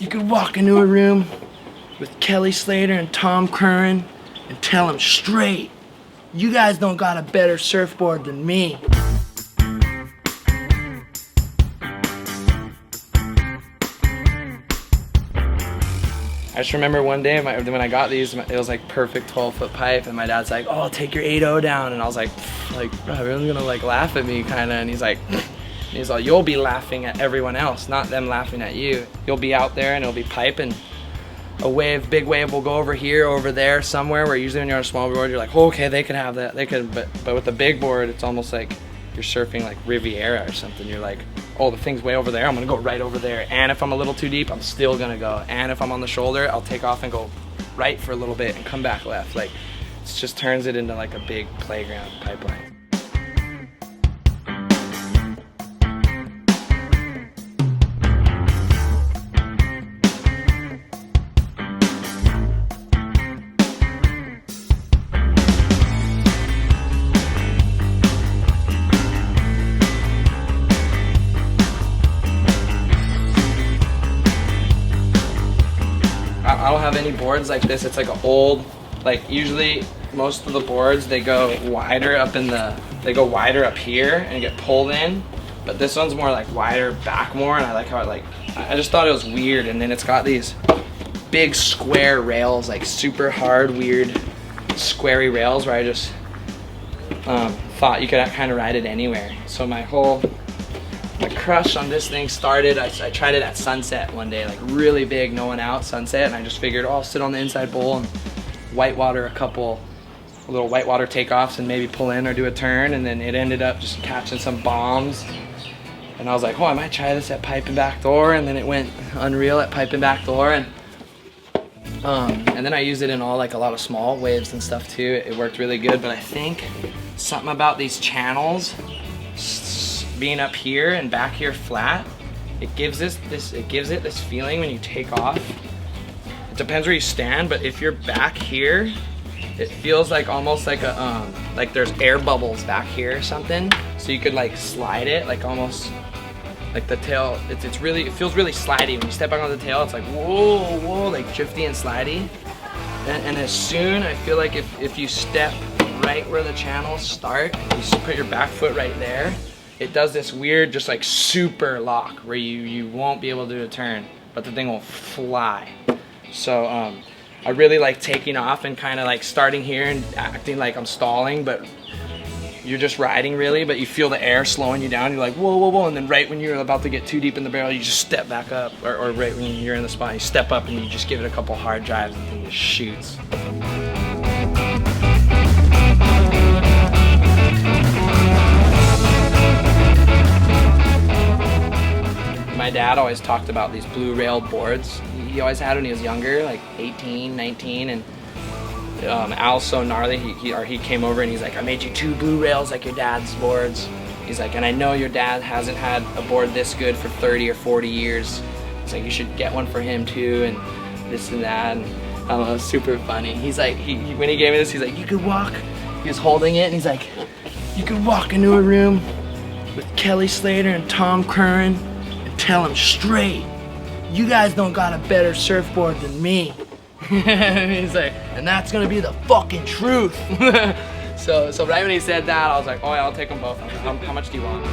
You could walk into a room with Kelly Slater and Tom Curran and tell them straight, you guys don't got a better surfboard than me. I just remember one day when I got these, it was like perfect 12-foot pipe, and my dad's like, "Oh, take your 8.0 down," and I was like, bro, everyone's gonna like laugh at me, kind of, and he's like, "You'll be laughing at everyone else, not them laughing at you. You'll be out there and it'll be piping. A wave, big wave will go over here, over there, somewhere where usually when you're on a small board, you're like, oh, okay, they can have that, they could, but with the big board, it's almost like you're surfing like Riviera or something. You're like, oh, the thing's way over there, I'm gonna go right over there. And if I'm a little too deep, I'm still gonna go. And if I'm on the shoulder, I'll take off and go right for a little bit and come back left. Like, it just turns it into like a big playground pipeline. I don't have any boards like this. It's like an old, like usually most of the boards, they go wider up up here and get pulled in, but this one's more like wider back more, and I like how I just thought it was weird. And then it's got these big square rails, like super hard, weird, squarey rails where I just thought you could kind of ride it anywhere. So my crush on this thing started, I tried it at sunset one day, like really big, no one out, sunset, and I just figured, oh, I'll sit on the inside bowl and whitewater a couple little whitewater takeoffs and maybe pull in or do a turn, and then it ended up just catching some bombs. And I was like, oh, I might try this at pipe and back door, and then it went unreal at pipe and back door, and then I used it in all like a lot of small waves and stuff too. It worked really good, but I think something about these channels being up here and back here flat, it gives it this feeling when you take off. It depends where you stand, but if you're back here, it feels like almost like a like there's air bubbles back here or something. So you could like slide it, like almost like the tail. It feels really slidey when you step back on the tail. It's like whoa, like drifty and slidey. And as soon, I feel like if you step right where the channels start, you put your back foot right there, it does this weird, just like super lock where you won't be able to do a turn, but the thing will fly. So I really like taking off and kind of like starting here and acting like I'm stalling, but you're just riding really, but you feel the air slowing you down. You're like, whoa, whoa, whoa. And then right when you're about to get too deep in the barrel, you just step back up, or right when you're in the spot, you step up and you just give it a couple hard drives and the thing just shoots. My dad always talked about these blue railed boards. He always had when he was younger, like 18, 19, and Al's so gnarly, he came over and he's like, I made you 2 blue rails like your dad's boards. He's like, and I know your dad hasn't had a board this good for 30 or 40 years. He's like, you should get one for him too, and this and that, and I don't know, super funny. He's like, when he gave me this, he's like, you could walk, he was holding it, and he's like, you could walk into a room with Kelly Slater and Tom Curran, tell him straight, you guys don't got a better surfboard than me. He's like, and that's gonna be the fucking truth. so right when he said that, I was like, oh yeah, I'll take them both. How much do you want?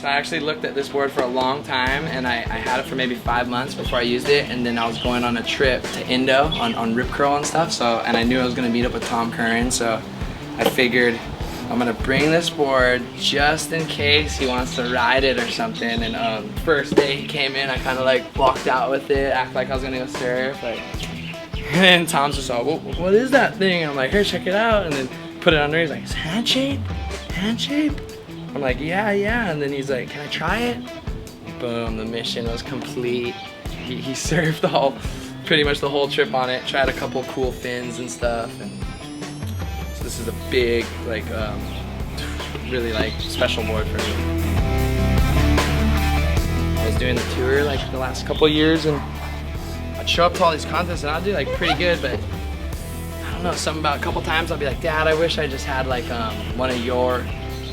So I actually looked at this board for a long time, and I had it for maybe 5 months before I used it, and then I was going on a trip to Indo on Rip Curl and stuff, and I knew I was gonna meet up with Tom Curran, so I figured I'm gonna bring this board just in case he wants to ride it or something. And first day he came in, I kind of like walked out with it, act like I was gonna go surf. And Tom's just like, what is that thing? And I'm like, here, check it out. And then put it under. He's like, it's hand shape, hand shape. I'm like, yeah. And then he's like, can I try it? Boom, the mission was complete. He surfed pretty much the whole trip on it. Tried a couple cool fins and stuff. And this is a big, like, really like special board for me. I was doing the tour like the last couple of years, and I'd show up to all these contests and I'd do like pretty good, but I don't know, something about a couple times I'll be like, Dad, I wish I just had like one of your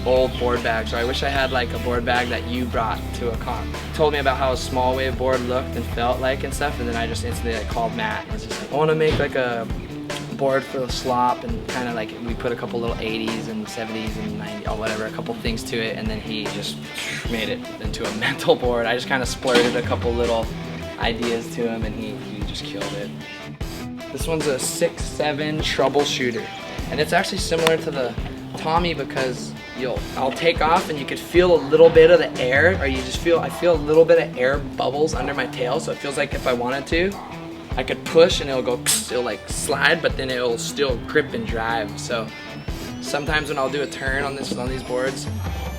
old board bags. So I wish I had like a board bag that you brought to a comp. Told me about how a small wave board looked and felt like and stuff, and then I just instantly like called Matt and was just like, I want to make like a board for the slop, and kind of like we put a couple little 80s and 70s and 90s or whatever, a couple things to it, and then he just made it into a mental board. I just kind of splurted a couple little ideas to him, and he just killed it. This one's a 6'7" troubleshooter, and it's actually similar to the Tommy because I'll take off and you could feel a little bit of the air, or I feel a little bit of air bubbles under my tail, so it feels like if I wanted to, I could push and it'll like slide, but then it'll still grip and drive. So sometimes when I'll do a turn on these boards,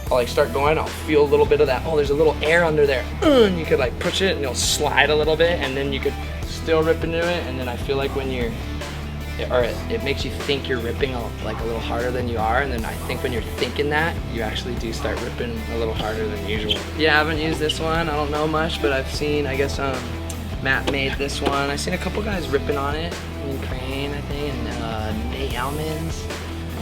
I'll like start going, I'll feel a little bit of that, oh, there's a little air under there, and you could like push it and it'll slide a little bit, and then you could still rip into it, and then I feel like when it makes you think you're ripping like a little harder than you are, and then I think when you're thinking that, you actually do start ripping a little harder than usual. Yeah, I haven't used this one, I don't know much, but I've seen, I guess Matt made this one. I've seen a couple guys ripping on it, Crane, I think, and Nate Hellman's.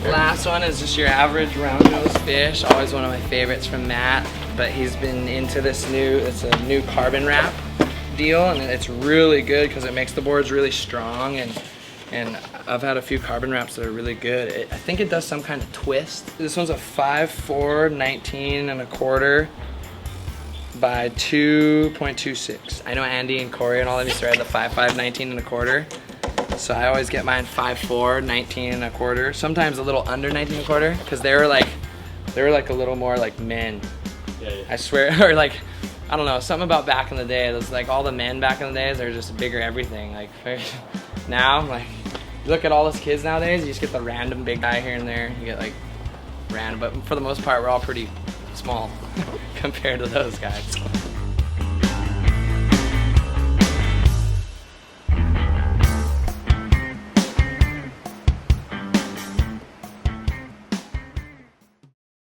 The last one is just your average round nose fish, always one of my favorites from Matt, but he's been into it's a new carbon wrap deal, and it's really good because it makes the boards really strong, and I've had a few carbon wraps that are really good. I think it does some kind of twist. This one's a 5'4", 19 1/4 by 2.26. I know Andy and Corey and all of you started the 5'5", 19 1/4. So I always get mine 5'4", 19 1/4. Sometimes a little under 19 1/4 because they were like a little more like men. Yeah. I swear, or like, I don't know, something about back in the day. It was like all the men back in the days, they're just bigger everything. Like now, like you look at all those kids nowadays, you just get the random big guy here and there. You get like random, but for the most part, we're all pretty small compared to those guys.